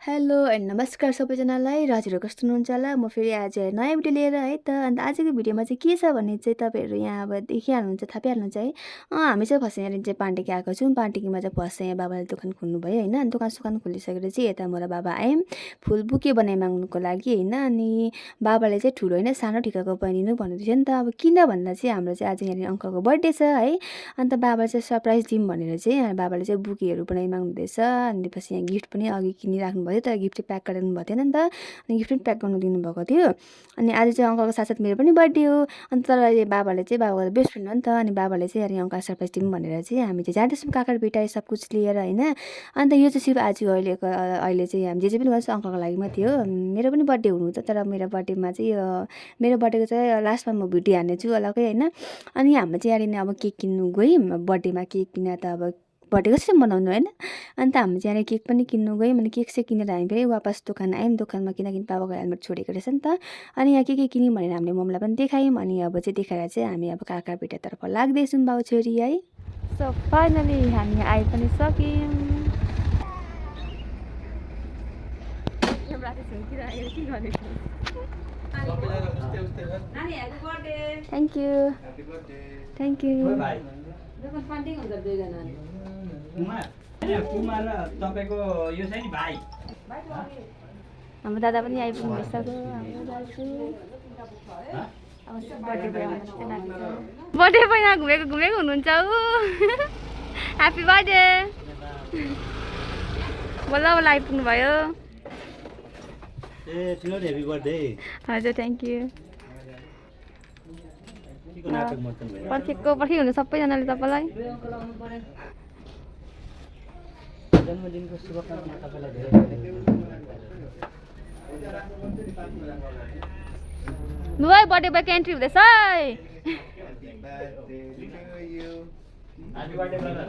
Hello and नमस्कार सबैजनालाई। र हजुरहरू कस्तो हुनुहुन्छ होला? म फेरि आज नयाँ भिडियो लिएर है त। अन्त आजको भिडियोमा चाहिँ के छ भने चाहिँ तपाईँहरू यहाँ अब देखिहाल्नुहुन्छ, थाहा पाइहाल्नुहुन्छ है। हामी चाहिँ फर्स्ट यहाँनिर चाहिँ पाण्डेकी आएको छौँ। पाण्डेकीमा चाहिँ फर्स्ट यहाँ बाबाले दोकान खोल्नुभयो होइन। अनि दोकान खोलिसकेर चाहिँ यता म र बाबा आयौँ फुल बुके बनाइमाग्नुको लागि होइन। अनि बाबाले चाहिँ ठुलो होइन सानो ठिकाको बनिदिनु भन्नुहुँदैछ नि त। अब किन भन्दा चाहिँ हाम्रो चाहिँ आज यहाँनिर अङ्कलको बर्थडे छ है। अन्त बाबा चाहिँ सरप्राइज दिउँ भनेर चाहिँ बाबाले चाहिँ बुकेहरू बनाइमाग्नु हुँदैछ। अनि पछि यहाँ गिफ्ट पनि अघि किनिराख्नु भयो तर गिफ्ट चाहिँ प्याक गरिदिनु भएको थिएन नि त। अनि गिफ्ट पनि प्याक गर्नु दिनुभएको थियो। अनि आज चाहिँ अङ्कलको साथसाथ मेरो पनि बर्थडे हो। अन्त तर बाबाले चाहिँ बाबाको बेस्ट फ्रेन्ड हो नि त। अनि बाबाले चाहिँ यहाँ अङ्कल सरप्राइज दिउँ भनेर चाहिँ हामी चाहिँ जाँदैछौँ काकाको बेटा सब कुछ लिएर होइन। अन्त यो चाहिँ सिर्फ आज अहिले चाहिँ हामी जे पनि गर्छौँ अङ्कलको लागि मात्रै हो। मेरो पनि बर्थडे हुनु त तर मेरो बर्थडेमा चाहिँ मेरो बर्थडेको चाहिँ लास्टमा म भिडियो हाल्नेछु अलग्गै होइन। अनि हाम्रो चाहिँ यहाँनिर अब केक किन्नु गयौँ। बर्थडेमा केक किन्न त अब बर्थडे कसरी मनाउनु होइन। अन्त हामी चाहिँ केक पनि किन्नु गयौँ। अनि केक चाहिँ किनेर हामी फेरि वापस दोकान आयौँ। दोकानमा किनकि बाबाको हेलमेट छोडेको रहेछ नि त। अनि यहाँ के किन्यौँ भनेर हामीले मम्मीलाई पनि देखायौँ। अनि अब चाहिँ देखाएर चाहिँ हामी अब काका बेटातर्फ लाग्दैछौँ बाउ छोरी है। सो फाइनली हामी आइ पनि सक्यौँ। Thank you thank you. हाम्रो दादा पनि आइपुग्नु भइसक्यो। हाम्रो दाजु बर्थडे पहिला घुमेको हुनुहुन्छ ऊ। Happy birthday. बल्ल बल्ल आइपुग्नु भयो। हजुर थ्याङ्क यू। पर्खेको हुनु सबैजनाले तपाईँलाई। जन्मदिनको शुभकामना तपाईँलाई धेरै लु है बर्थडे बोयको एन्ट्री हुँदैछ है। Happy birthday, brother.